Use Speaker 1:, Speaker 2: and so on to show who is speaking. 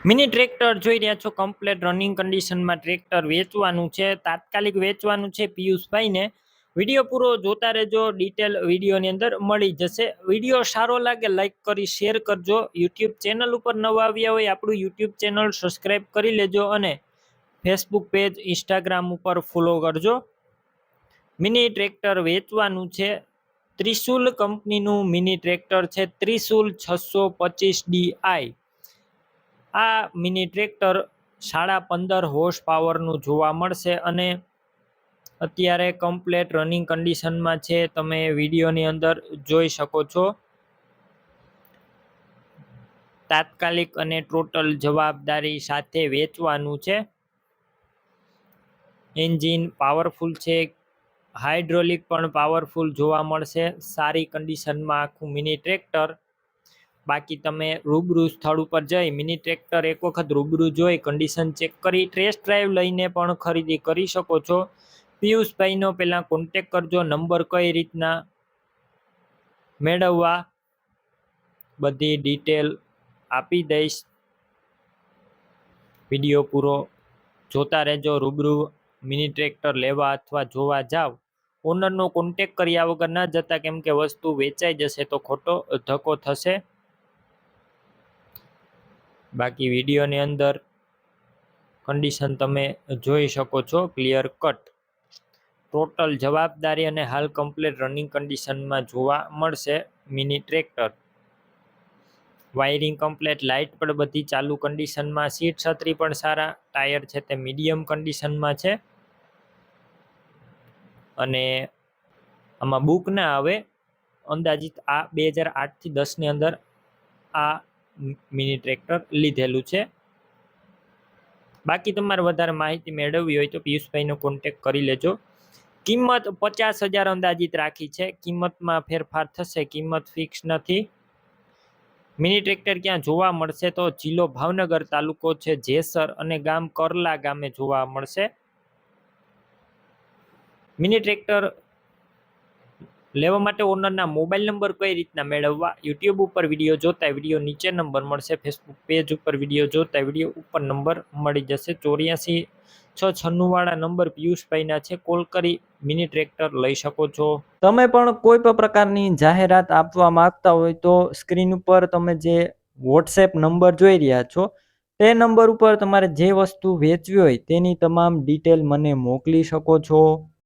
Speaker 1: Mini tractor જોઈ રહ્યા છો, કમ્પ્લેટ રનિંગ કન્ડિશનમાં ટ્રેક્ટર વેચવાનું છે, તાત્કાલિક વેચવાનું છે પિયુષભાઈને. વિડીયો પૂરો જોતા રહેજો, ડિટેલ વિડીયોની અંદર મળી જશે. વિડીયો સારો લાગે લાઈક કરી શેર કરજો. યુટ્યુબ ચેનલ ઉપર નવા આવ્યા હોય આપણું યુટ્યુબ ચેનલ સબસ્ક્રાઈબ કરી લેજો અને ફેસબુક પેજ ઇન્સ્ટાગ્રામ ઉપર ફોલો કરજો. મિની ટ્રેક્ટર વેચવાનું છે. ત્રિશુલ કંપનીનું મિની ટ્રેક્ટર છે, ત્રિશુલ 625DI. આ મિની ટ્રેક્ટર 15.5 હોર્સ પાવરનું જોવા મળશે અને અત્યારે કમ્પ્લેટ રનિંગ કન્ડિશનમાં છે. તમે વિડીયોની અંદર જોઈ શકો છો. તાત્કાલિક અને ટોટલ જવાબદારી સાથે વેચવાનું છે. એન્જિન પાવરફુલ છે, હાઇડ્રોલિક પણ પાવરફુલ જોવા મળશે. સારી કન્ડિશનમાં આખું મિની ટ્રેક્ટર. બાકી તમે રૂબરૂ સ્થળ ઉપર જઈ મિની ટ્રેક્ટર એક વખત રૂબરૂ જોઈ કન્ડિશન ચેક કરી ટેસ્ટ ડ્રાઈવ લઈને પણ ખરીદી કરી શકો છો. પિયુષભાઈનો પહેલાં કોન્ટેક કરજો. નંબર કઈ રીતના મેળવવા બધી ડિટેલ આપી દઈશ. વિડીયો પૂરો જોતા રહેજો. રૂબરૂ મિની ટ્રેક્ટર લેવા અથવા જોવા જાવ, ઓનરનો કોન્ટેક કર્યા વગર ના જતા, કેમ કે વસ્તુ વેચાઈ જશે તો ખોટો ધક્કો થશે. બાકી વિડીયોની અંદર કન્ડિશન તમે જોઈ શકો છો, ક્લિયર કટ. ટોટલ જવાબદારી અને હાલ કમ્પ્લીટ રનિંગ કન્ડિશનમાં જોવા મળશે mini tractor. Wiring complete, light પણ બધી ચાલુ કન્ડિશનમાં, સીટ છત્રી પણ સારા, ટાયર છે તે મીડિયમ કન્ડિશનમાં છે. અને આમાં બુક ના આવે, અંદાજિત આ 2008 થી 10 ની અંદર આ મિની ટ્રેક્ટર લીધેલું છે. બાકી તમારે વધારે માહિતી મેળવવી હોય તો પિયુષભાઈનો કોન્ટેક કરી લેજો. કિંમત 50,000 અંદાજિત રાખી છે. કિંમતમાં ફેરફાર થશે, કિંમત ફિક્સ નથી. મિની ટ્રેક્ટર ક્યાં જોવા મળશે તો જિલ્લો ભાવનગર, તાલુકો છે જેસર અને ગામ કરલા ગામે જોવા મળશે. મિની ટ્રેક્ટર લેવા માટે ઓનરના મોબાઈલ નંબર કઈ રીતના મેળવવા, યુટ્યુબ ઉપર વિડીયો જોતા વિડીયો નીચે નંબર મળશે, ફેસબુક પેજ ઉપર વિડીયો જોતા વિડીયો ઉપર નંબર મળી જશે. 84,696 વાળા નંબર પિયુષભાઈના છે. કોલ કરી મિની ટ્રેક્ટર લઈ શકો છો. તમે પણ કોઈ પણ પ્રકારની જાહેરાત આપવા માંગતા હોય તો સ્ક્રીન ઉપર તમે જે વોટ્સએપ નંબર જોઈ રહ્યા છો તે નંબર ઉપર તમારે જે વસ્તુ વેચવી હોય તેની તમામ ડિટેલ મને મોકલી શકો છો.